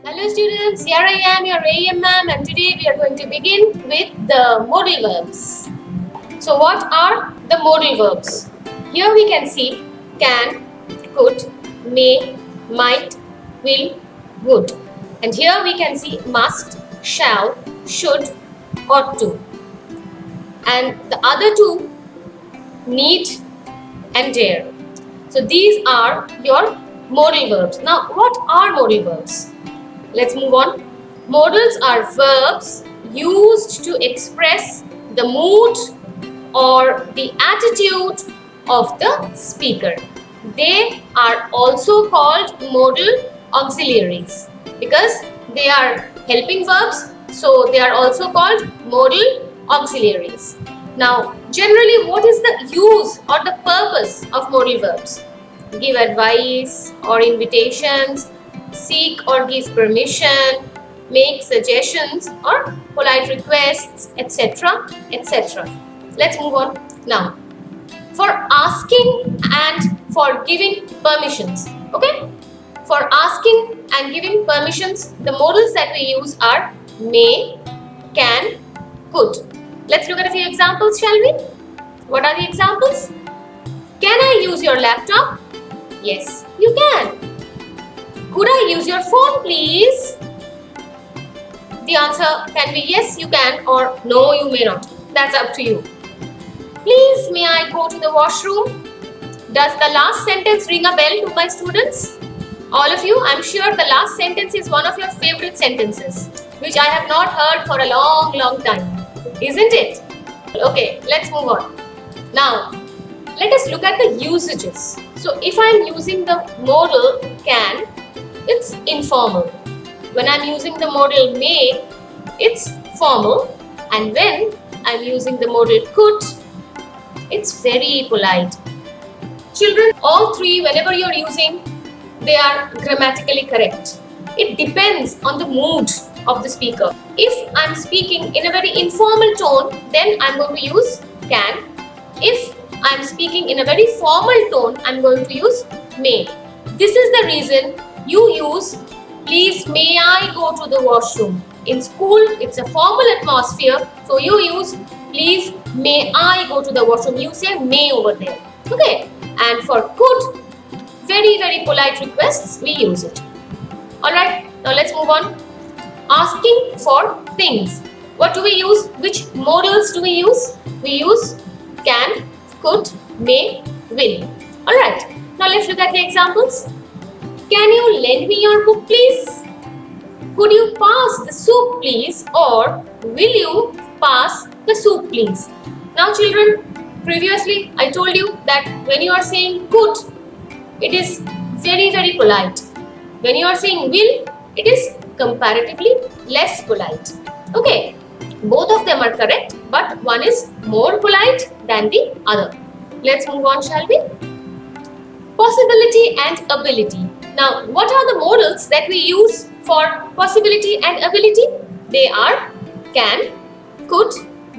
Hello students, here I am, your AM ma'am, and today we are going to begin with the modal verbs. So what are the modal verbs? Here we can see can, could, may, might, will, would. And here we can see must, shall, should, ought to. And the other two, need and dare. So these are your modal verbs. Now what are modal verbs? Let's move on. Modals are verbs used to express the mood or the attitude of the speaker. They are also called modal auxiliaries because they are helping verbs, so they are also called modal auxiliaries. Now, generally, what is the use or the purpose of modal verbs? Give advice or invitations, seek or give permission, make suggestions or polite requests, etc. etc. Let's move on now. For asking and for giving permissions, okay? For asking and giving permissions, the modals that we use are may, can, could. Let's look at a few examples, shall we? What are the examples? Can I use your laptop? Yes, you can. Could I use your phone, please? The answer can be yes, you can, or no, you may not. That's up to you. Please, may I go to the washroom? Does the last sentence ring a bell to my students? All of you, I'm sure the last sentence is one of your favorite sentences, which I have not heard for a long, long time. Isn't it? Okay, let's move on. Now, let us look at the usages. So, if I'm using the modal can, it's informal. When I'm using the modal may, it's formal. And when I'm using the modal could, it's very polite. Children, all three, whenever you're using, they are grammatically correct. It depends on the mood of the speaker. If I'm speaking in a very informal tone, then I'm going to use can. If I'm speaking in a very formal tone, I'm going to use may. This is the reason you use please may I go to the washroom. In school, it's a formal atmosphere, so you use please may I go to the washroom. You say may over there. Okay. And for could, very, very polite requests, we use it. Alright, now let's move on. Asking for things. What do we use? Which modals do we use? We use can, could, may, will. Alright, now let's look at the examples. Can you lend me your book, please? Could you pass the soup, please? Or will you pass the soup, please? Now, children, previously I told you that when you are saying could, it is very, very polite. When you are saying will, it is comparatively less polite. Okay, both of them are correct, but one is more polite than the other. Let's move on, shall we? Possibility and ability. Now, what are the modals that we use for possibility and ability? They are can, could,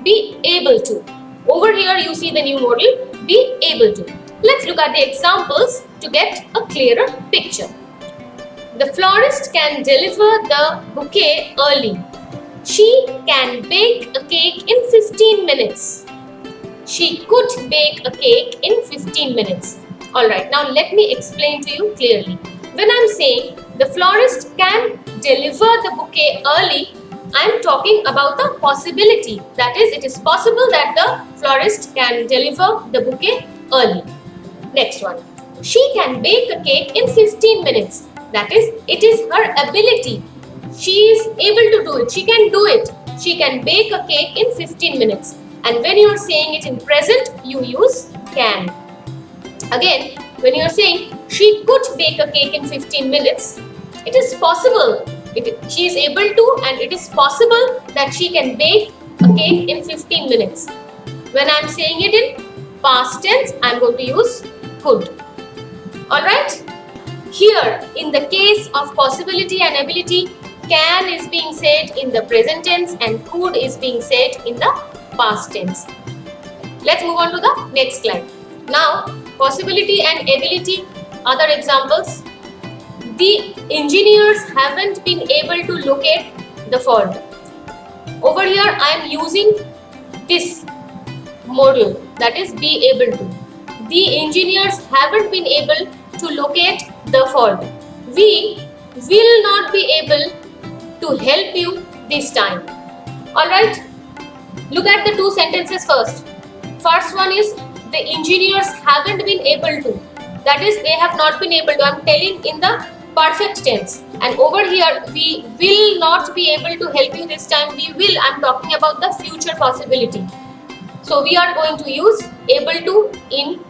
be able to. Over here you see the new modal, be able to. Let's look at the examples to get a clearer picture. The florist can deliver the bouquet early. She can bake a cake in 15 minutes. She could bake a cake in 15 minutes. Alright, now let me explain to you clearly. When I'm saying the florist can deliver the bouquet early, I'm talking about the possibility. That is, it is possible that the florist can deliver the bouquet early. Next one. She can bake a cake in 15 minutes. That is, it is her ability. She is able to do it. She can do it. She can bake a cake in 15 minutes. And when you are saying it in present, you use can. Again, when you are saying she could bake a cake in 15 minutes, it is possible. She is able to, and it is possible that she can bake a cake in 15 minutes. When I am saying it in past tense, I am going to use could. Alright? Here, in the case of possibility and ability, can is being said in the present tense and could is being said in the past tense. Let's move on to the next slide. Now, possibility and ability, other examples. the engineers haven't been able to locate the fault. Over here I am using this modal, that is be able to. The engineers haven't been able to locate the fault. We will not be able to help you this time. Alright, look at the two sentences first. First one is the engineers haven't been able to. That is, they have not been able to. I am telling in the perfect tense. And over here, we will not be able to help you this time. We will. I am talking about the future possibility. So we are going to use able to in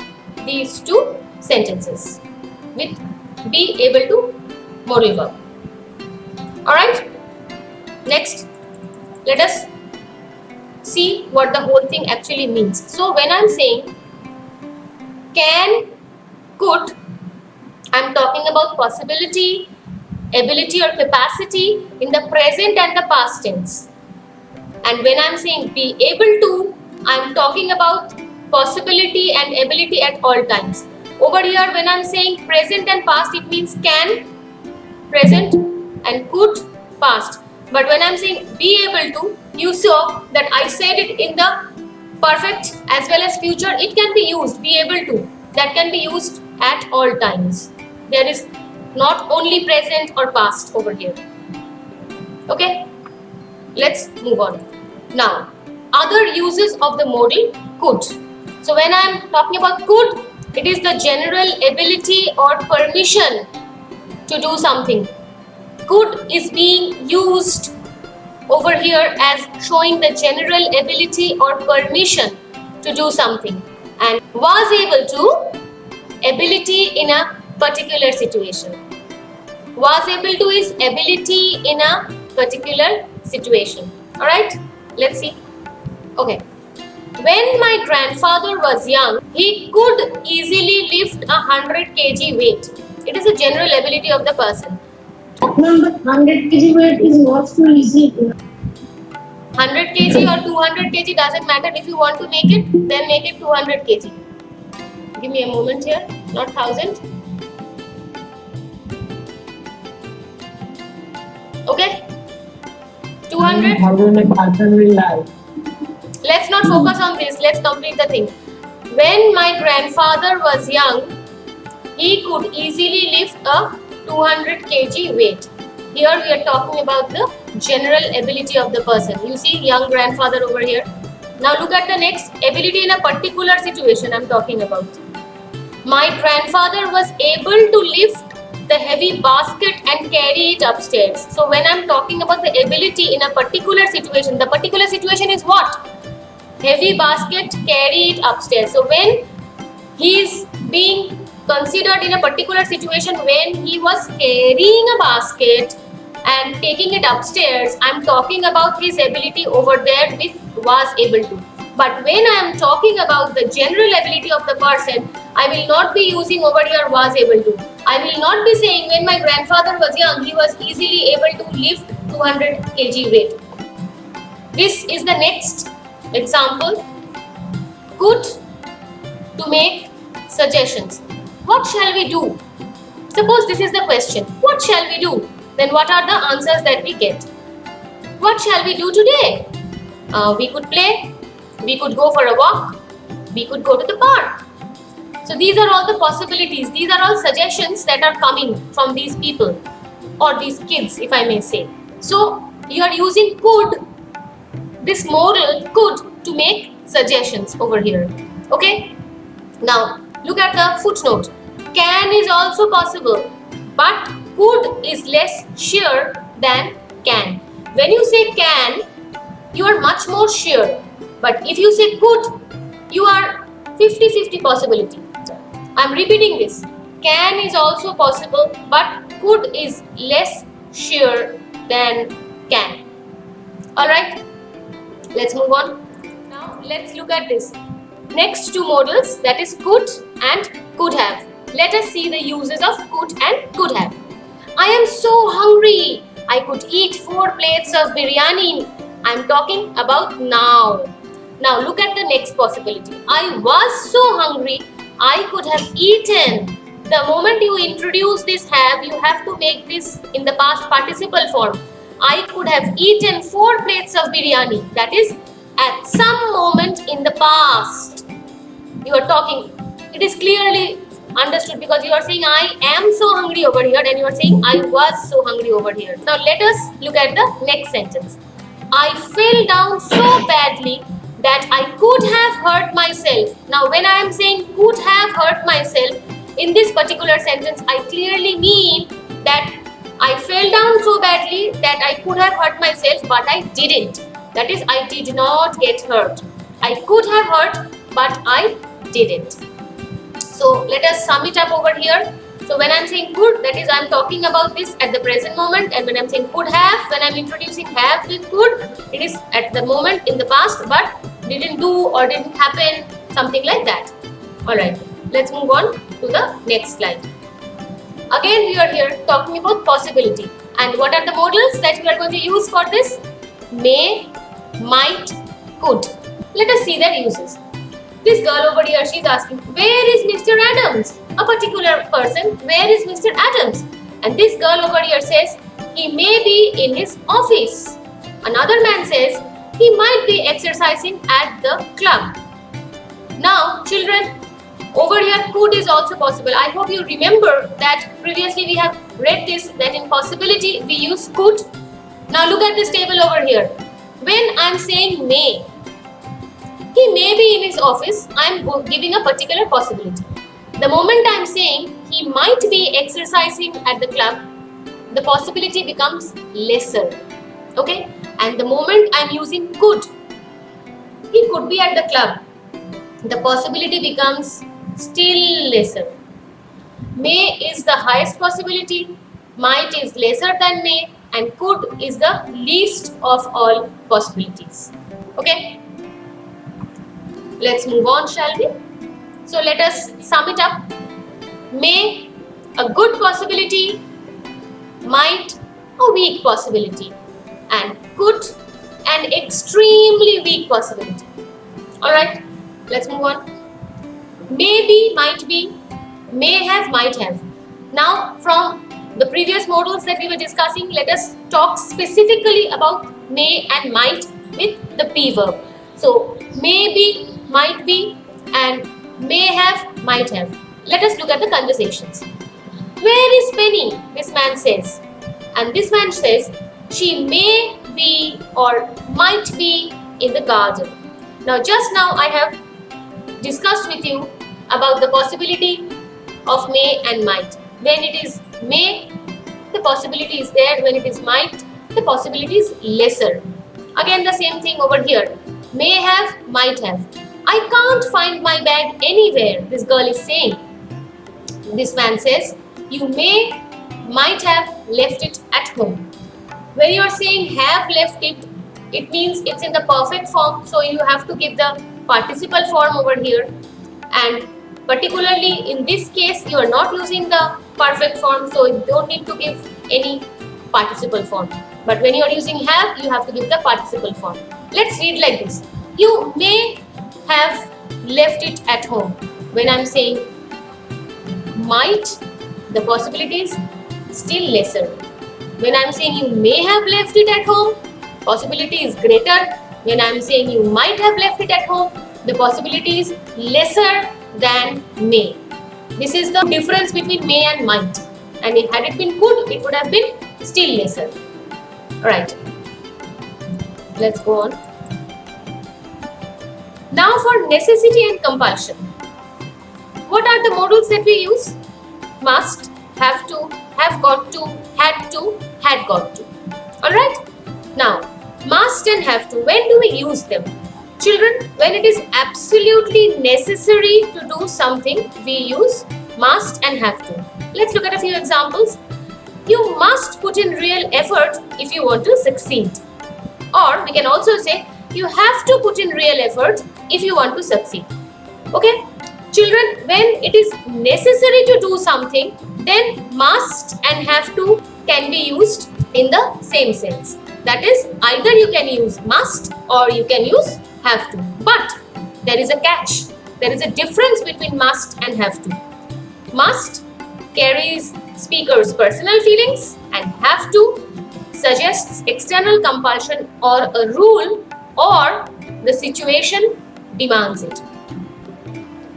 these two sentences with be able to modal verb. Alright. Next, let us see what the whole thing actually means. So when I am saying can, could, I am talking about possibility, ability or capacity in the present and the past tense. And when I am saying be able to, I am talking about possibility and ability at all times. Over here when I am saying present and past, it means can, present, and could, past. But when I am saying be able to, you saw that I said it in the perfect as well as future. It can be used, be able to. That can be used at all times. There is not only present or past over here. Okay, let's move on. Now, other uses of the modal could. So when I am talking about could, it is the general ability or permission to do something. Could is being used over here as showing the general ability or permission to do something, and was able to, ability in a particular situation. Was able to is ability in a particular situation. Alright, let's see. Okay. When my grandfather was young, he could easily lift 100 kg weight. It is a general ability of the person. No, but 100 kg weight is not so easy. 100 kg or 200 kg doesn't matter. If you want to make it, then make it 200 kg. Give me a moment here, not 1000. Okay? 200? Let's not focus on this. Let's complete the thing. When my grandfather was young, he could easily lift a 200 kg weight. Here we are talking about the general ability of the person. You see young grandfather over here. Now look at the next, ability in a particular situation I am talking about. My grandfather was able to lift the heavy basket and carry it upstairs. So when I am talking about the ability in a particular situation, the particular situation is what? Heavy basket, carry it upstairs. So when he is being considered in a particular situation, when he was carrying a basket and taking it upstairs, I am talking about his ability over there with was able to. But when I am talking about the general ability of the person, I will not be using over here was able to. I will not be saying when my grandfather was young, he was easily able to lift 200 kg weight. This is the next example. Could, to make suggestions. What shall we do? Suppose this is the question. What shall we do? Then what are the answers that we get? What shall we do today? We could play. We could go for a walk. We could go to the park. So these are all the possibilities. These are all suggestions that are coming from these people or these kids, if I may say. So you are using could, this modal could, to make suggestions over here. Okay? Now look at the footnote. Can is also possible, but could is less sure than can. When you say can, you are much more sure. But if you say could, you are 50-50 possibility. I am repeating this. Can is also possible, but could is less sure than can. Alright, let's move on. Now let's look at this. Next two modals, that is could and could have. Let us see the uses of could and could have. I am so hungry. I could eat 4 plates of biryani. I am talking about now. Now look at the next possibility. I was so hungry. I could have eaten the moment you introduce this have, you have to make this in the past participle form. I could have eaten 4 plates of biryani. That is at some moment in the past. You are talking. It is clearly understood because you are saying I am so hungry over here and you are saying I was so hungry over here. Now let us look at the next sentence. I fell down so badly that I could have hurt myself. Now when I am saying could have hurt myself, in this particular sentence I clearly mean that I fell down so badly that I could have hurt myself but I didn't. That is, I did not get hurt. I could have hurt but I didn't. So let us sum it up over here. So when I am saying could, that is I am talking about this at the present moment, and when I am saying could have, when I am introducing have with could, it is at the moment in the past but didn't do or didn't happen, something like that. Alright, let's move on to the next slide. Again we are here talking about possibility, and what are the modals that we are going to use for this? May, might, could. Let us see their uses. This girl over here, she is asking, where is Mr. Adams? A particular person, where is Mr. Adams? And this girl over here says, he may be in his office. Another man says, he might be exercising at the club. Now, children, over here could is also possible. I hope you remember that previously we have read this, that in possibility we use could. Now look at this table over here. When I am saying may, he may be in his office, I am giving a particular possibility. The moment I am saying he might be exercising at the club, the possibility becomes lesser. Okay? And the moment I am using could, he could be at the club, the possibility becomes still lesser. May is the highest possibility, might is lesser than may, and could is the least of all possibilities. Okay? Let's move on, shall we? So let us sum it up. May, a good possibility, might, a weak possibility, and could, an extremely weak possibility. Alright, let's move on. Maybe, might be, may have, might have. Now from the previous models that we were discussing, let us talk specifically about may and might with the P verb. So maybe, might be, and may have, might have. Let us look at the conversations. Where is Penny? This man says. And this man says, she may be or might be in the garden. Now just now I have discussed with you about the possibility of may and might. When it is may, the possibility is there. When it is might, the possibility is lesser. Again the same thing over here. May have, might have. I can't find my bag anywhere, this girl is saying. This man says, you may, might have left it at home. When you are saying have left it, it means it's in the perfect form, so you have to give the participle form over here. And particularly in this case, you are not using the perfect form, so you don't need to give any participle form. But when you are using have, you have to give the participle form. Let's read like this. You may have left it at home. When I am saying might, the possibility is still lesser. When I am saying you may have left it at home, possibility is greater. When I am saying you might have left it at home, the possibility is lesser than may. This is the difference between may and might. And had it been could, it would have been still lesser. Alright. Let's go on. Now for necessity and compulsion. What are the modals that we use? Must, have to, have got to, had got to. Alright? Now, must and have to, when do we use them? Children, when it is absolutely necessary to do something, we use must and have to. Let's look at a few examples. You must put in real effort if you want to succeed. Or we can also say, you have to put in real effort if you want to succeed. Okay? Children, when it is necessary to do something, then must and have to can be used in the same sense. That is, either you can use must or you can use have to. But there is a catch. There is a difference between must and have to. Must carries speaker's personal feelings, and have to suggests external compulsion or a rule, or the situation demands it.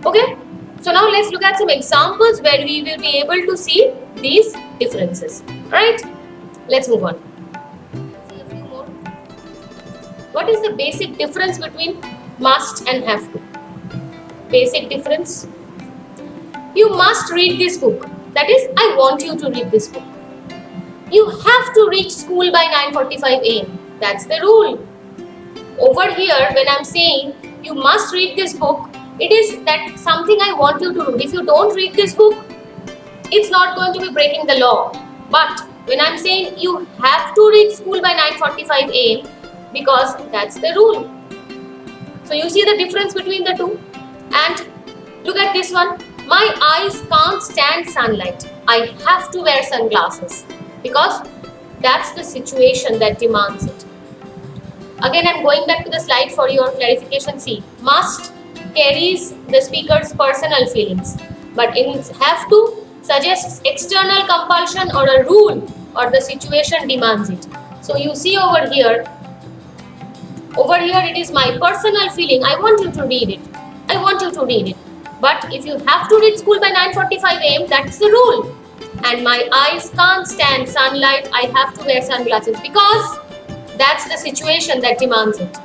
Okay, so now let's look at some examples where we will be able to see these differences. Right? Let's move on. See a few more. What is the basic difference between must and have to? Basic difference. You must read this book. That is, I want you to read this book. You have to reach school by 9:45 a.m. That's the rule. Over here, when I'm saying you must read this book, it is that something I want you to read. If you don't read this book, it's not going to be breaking the law. But when I'm saying you have to reach school by 9:45 a.m. because that's the rule. So you see the difference between the two. And look at this one. My eyes can't stand sunlight. I have to wear sunglasses because that's the situation that demands it. Again, I'm going back to the slide for your clarification. See, must carries the speaker's personal feelings, but in have to suggests external compulsion or a rule, or the situation demands it. So you see over here it is my personal feeling. I want you to read it. I want you to read it. But if you have to reach school by 9:45 a.m., that's the rule. And my eyes can't stand sunlight. I have to wear sunglasses because that's the situation that demands it.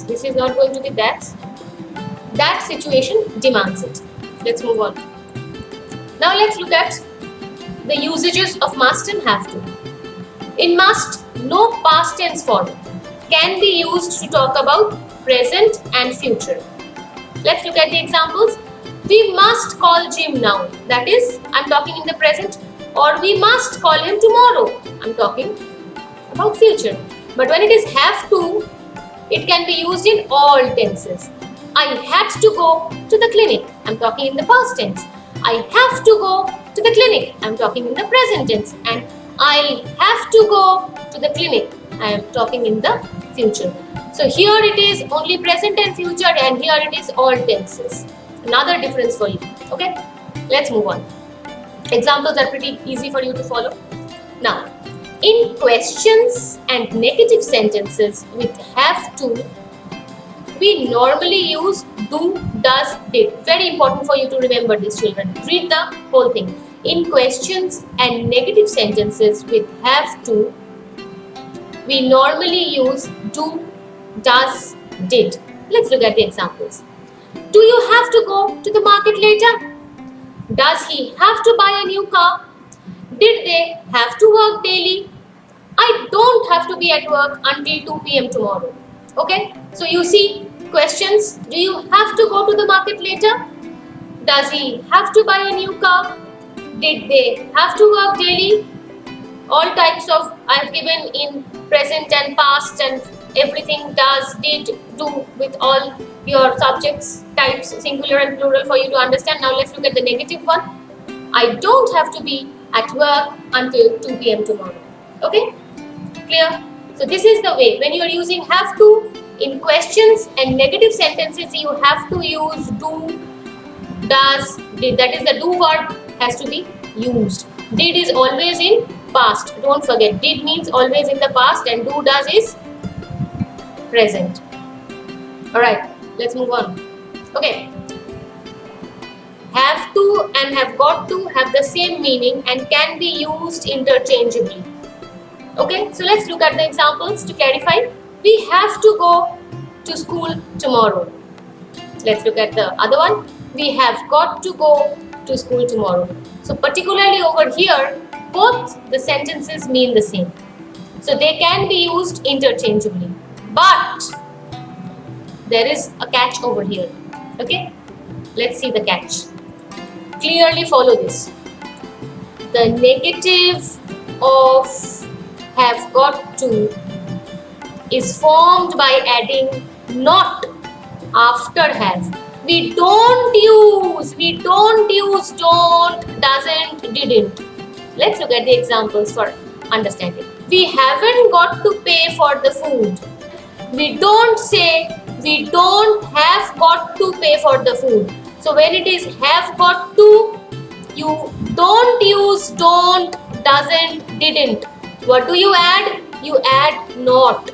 This is not going to be that situation demands it. Let's move on. Now let's look at the usages of must and have to. In must, no past tense form can be used to talk about present and future. Let's look at the examples. We must call Jim now. That is, I'm talking in the present. Or we must call him tomorrow. I'm talking about future. But when it is have to, it can be used in all tenses. I had to go to the clinic. I'm talking in the past tense. I have to go to the clinic. I'm talking in the present tense. And I'll have to go to the clinic. I am talking in the future. So here it is only present and future, and here it is all tenses. Another difference for you. Okay, let's move on. Examples are pretty easy for you to follow. Now, in questions and negative sentences with have to, we normally use do, does, did. Very important for you to remember this, children. Read the whole thing. In questions and negative sentences with have to, we normally use do, does, did. Let's look at the examples. Do you have to go to the market later? Does he have to buy a new car? Did they have to work daily? I don't have to be at work until 2 p.m. tomorrow. Okay, so you see questions. Do you have to go to the market later? Does he have to buy a new car? Did they have to work daily? All types of I have given in present and past and everything, does, did, do, with all your subjects types, singular and plural, for you to understand. Now let's look at the negative one. I don't have to be at work until 2 p.m. tomorrow. Okay, clear? So this is the way when you are using have to in questions and negative sentences. You have to use do, does, did. That is, the do verb has to be used. Did is always in past. Don't forget, did means always in the past, and do, does is present. Alright, let's move on. Okay. Have to and have got to have the same meaning and can be used interchangeably. Okay, so let's look at the examples to clarify. We have to go to school tomorrow. Let's look at the other one. We have got to go to school tomorrow. So particularly over here, both the sentences mean the same. So they can be used interchangeably. But there is a catch over here. Okay, let's see the catch. Clearly follow this. The negative of have got to is formed by adding not after have. We don't use don't, doesn't, didn't. Let's look at the examples for understanding. We haven't got to pay for the food. We don't say we don't have got to pay for the food. So when it is have got to, you Don't use don't, doesn't, didn't. What do you add? You add not.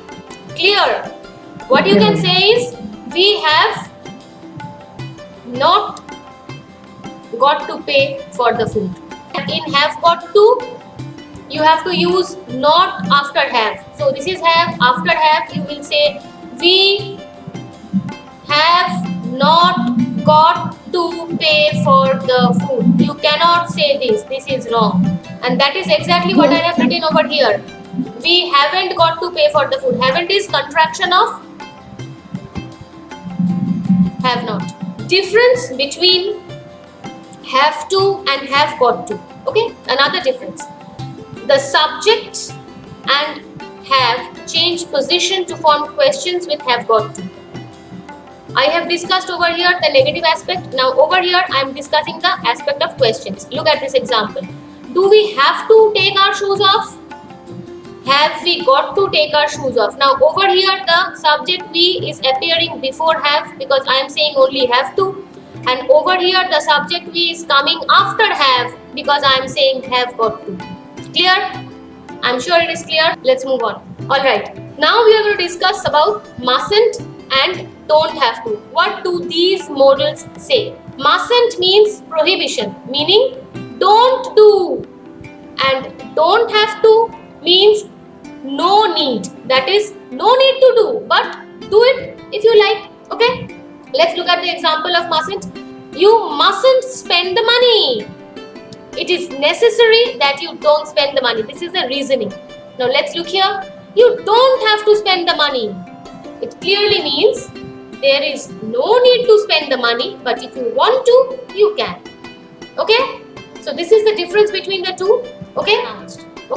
Clear? What you can say is we have not got to pay for the food. In have got to, you have to use not after have. So this is have, after have you will say we have not got to pay for the food. You cannot say this is wrong. And that is exactly what I have written over here. We haven't got to pay for the food. Haven't is contraction of have not. Difference between have to and have got to. Okay, another difference. The subject and have change position to form questions with have got to. I have discussed over here the negative aspect. Now over here I am discussing the aspect of questions. Look at this example. Do we have to take our shoes off? Have we got to take our shoes off? Now over here the subject we is appearing before have because I am saying only have to, and over here the subject we is coming after have because I am saying have got to. Clear? I am sure it is clear. Let's move on. Alright, now we are going to discuss about mustn't and don't have to. What do these modals say? Mustn't means prohibition, meaning don't do, and don't have to means no need, that is no need to do, but do it if you like. Okay, let's look at the example of mustn't. You mustn't spend the money. It is necessary that you don't spend the money. This is the reasoning. Now let's look here. You don't have to spend the money. It clearly means there is no need to spend the money, but if you want to, you can. Okay, so this is the difference between the two. Okay,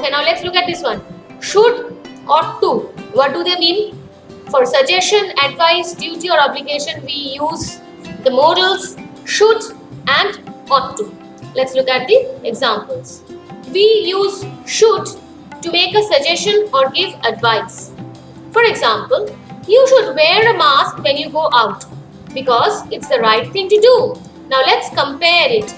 now let's look at this one. Should, ought to. What do they mean? For suggestion, advice, duty or obligation, we use the modals should and ought to. Let's look at the examples. We use should to make a suggestion or give advice. For example, you should wear a mask when you go out because it's the right thing to do. Now let's compare it.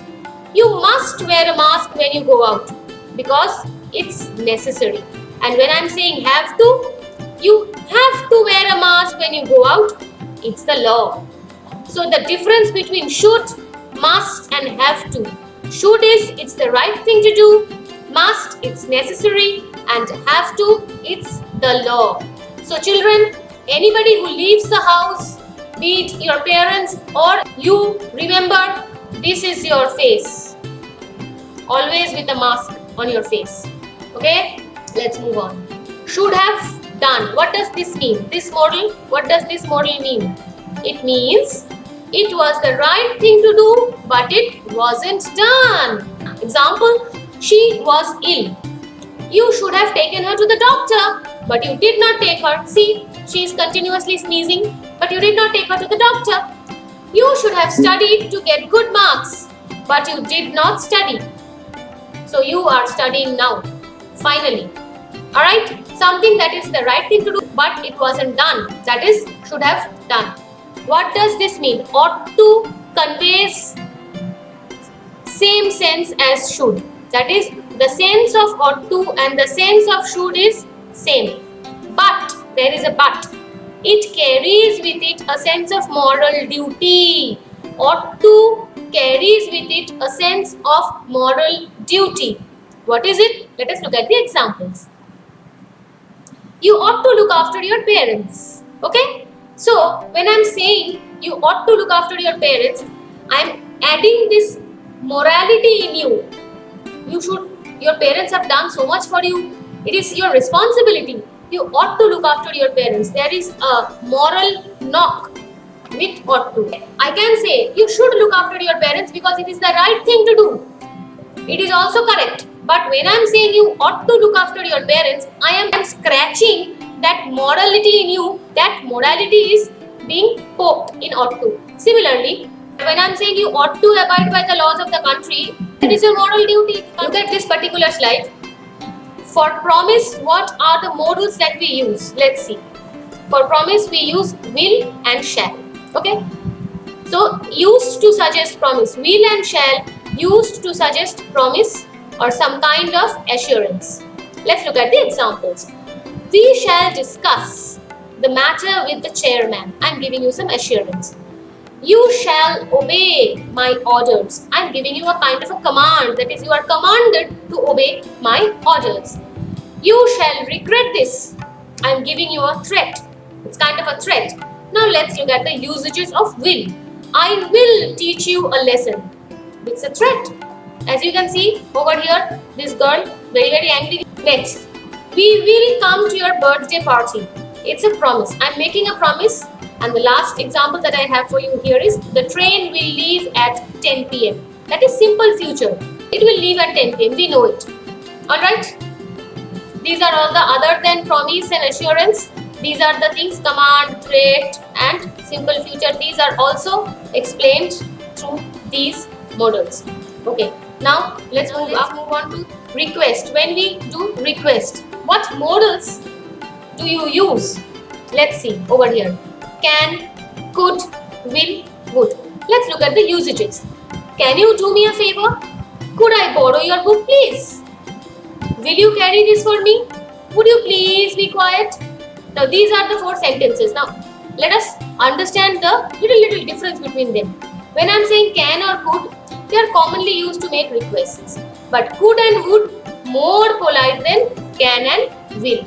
You must wear a mask when you go out because it's necessary. And when I'm saying have to, you have to wear a mask when you go out. It's the law. So the difference between should, must and have to. Should is it's the right thing to do. Must it's necessary, and have to it's the law. So children, anybody who leaves the house, be it your parents or you, remember this is your face. Always with a mask on your face. Okay, let's move on. Should have done. What does this mean? This model, what does this model mean? It means it was the right thing to do, but it wasn't done. Example, she was ill. You should have taken her to the doctor, but you did not take her. See, she is continuously sneezing, but you did not take her to the doctor. You should have studied to get good marks, but you did not study. So you are studying now, finally. Alright, something that is the right thing to do, but it wasn't done. That is, should have done. What does this mean? Ought to conveys same sense as should. That is, the sense of ought to and the sense of should is same. But, there is a but. It carries with it a sense of moral duty. Ought to carries with it a sense of moral duty. What is it? Let us look at the examples. You ought to look after your parents. Okay? So, when I am saying you ought to look after your parents, I am adding this morality in you. Your parents have done so much for you. It is your responsibility. You ought to look after your parents. There is a moral knock with ought to. I can say you should look after your parents because it is the right thing to do. It is also correct. But when I am saying you ought to look after your parents, I am scratching that morality in you. That morality is being poked in ought to. Similarly, when I am saying you ought to abide by the laws of the country, it is your moral duty. Look at this particular slide. For promise, what are the modals that we use? Let's see. For promise, we use will and shall. Okay. So, used to suggest promise. Will and shall used to suggest promise or some kind of assurance. Let's look at the examples. We shall discuss the matter with the chairman. I'm giving you some assurance. You shall obey my orders. I'm giving you a kind of a command, that is, you are commanded to obey my orders. You shall regret this. I'm giving you a threat. It's kind of a threat. Now let's look at the usages of will. I will teach you a lesson. It's a threat. As you can see over here, this girl very angry. Next, we will come to your birthday party. It's a promise. I'm making a promise. And the last example that I have for you here is the train will leave at 10 p.m. That is simple future. It will leave at 10 p.m. We know it. Alright? These are all the other than promise and assurance. These are the things command, threat and simple future. These are also explained through these models. Okay. Now let's move on to request. When we do request, what models do you use? Let's see over here. Can, could, will, would. Let's look at the usages. Can you do me a favor? Could I borrow your book, please? Will you carry this for me? Would you please be quiet? Now these are the 4 sentences. Now let us understand the little difference between them. When I am saying can or could, they are commonly used to make requests. But could and would more polite than can and will.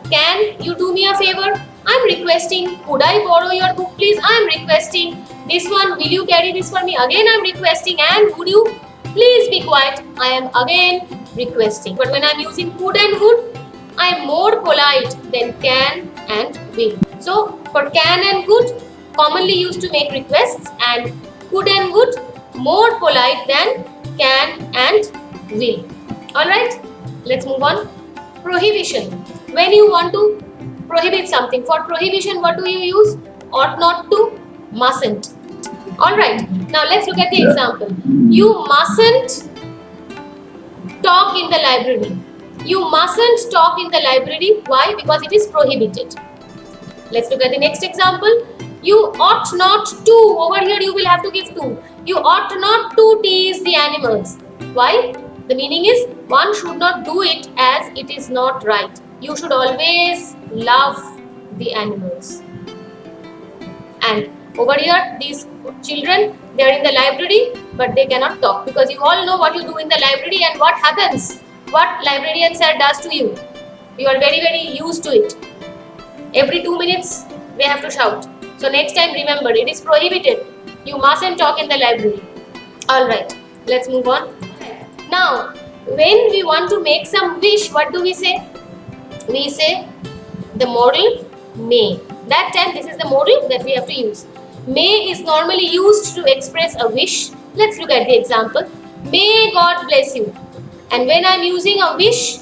Can you do me a favor? I am requesting. Could I borrow your book, please? I am requesting. This one, will you carry this for me? Again I am requesting. And would you please be quiet? I am again requesting. But when I am using could and would, I am more polite than can and will. So for can and could, commonly used to make requests, and could and would, more polite than can and will. Alright, let's move on. Prohibition. When you want to prohibit something, for prohibition what do you use? Ought not to, mustn't. Alright, now let's look at the example. You mustn't talk in the library. You mustn't talk in the library. Why? Because it is prohibited. Let's look at the next example. You ought not to. Over here you will have to give to. You ought not to tease the animals. Why? The meaning is one should not do it as it is not right. You should always love the animals. And over here these children, they are in the library but they cannot talk, because you all know what you do in the library and what happens. What librarian sir does to you. You are very used to it. Every 2 minutes they have to shout. So next time remember, it is prohibited. You mustn't talk in the library. Alright, let's move on. Now, when we want to make some wish, what do we say? We say the modal may. That time this is the modal that we have to use. May is normally used to express a wish. Let's look at the example. May God bless you. And when I am using a wish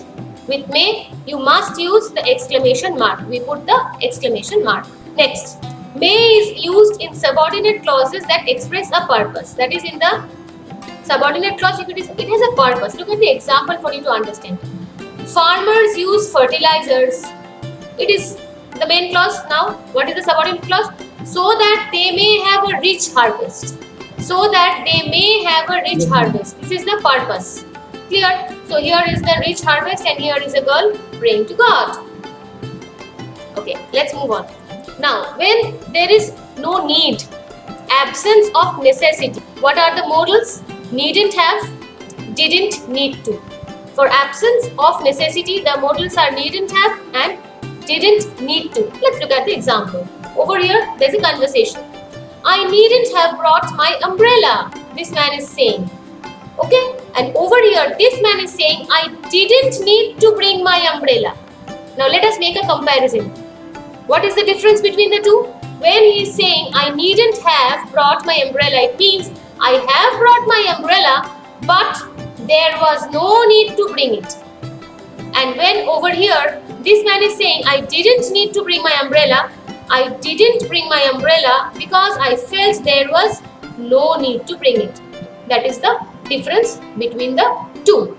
with may, you must use the exclamation mark. We put the exclamation mark. Next, may is used in subordinate clauses that express a purpose. That is, in the subordinate clause, it has a purpose. Look at the example for you to understand. Farmers use fertilizers. It is the main clause. Now, what is the subordinate clause? So that they may have a rich harvest. So that they may have a rich harvest. This is the purpose. Clear? So here is the rich harvest and here is a girl praying to God. Okay, let's move on. Now, when there is no need, absence of necessity, what are the modals? Needn't have, didn't need to. For absence of necessity, the modals are needn't have and didn't need to. Let's look at the example. Over here, there's a conversation. I needn't have brought my umbrella, this man is saying. Okay, and over here, this man is saying, I didn't need to bring my umbrella. Now let us make a comparison. What is the difference between the two? When he is saying, I needn't have brought my umbrella, it means I have brought my umbrella, but there was no need to bring it. And when over here, this man is saying, I didn't need to bring my umbrella, I didn't bring my umbrella because I felt there was no need to bring it. That is the difference between the two.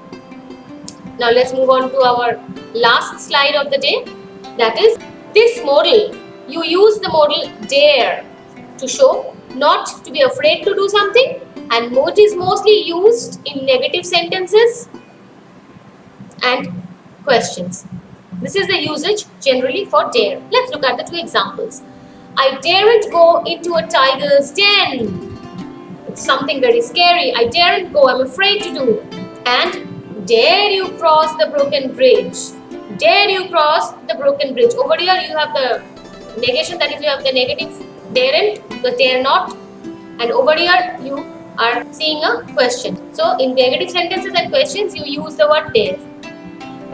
Now let's move on to our last slide of the day. That is this modal. You use the modal dare to show not to be afraid to do something, And moat is mostly used in negative sentences and questions. This is the usage generally for dare. Let's look at the two examples. I daren't go into a tiger's den. It's something very scary. I daren't go, I'm afraid to do. And dare you cross the broken bridge. Dare you cross the broken bridge. Over here you have the negation, that is you have the negative daren't, the dare not. And over here you are seeing a question. So in negative sentences and questions you use the word dare.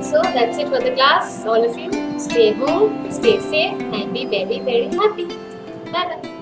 So that's it for the class. All of you stay home, stay safe and be very, very happy. Bye bye.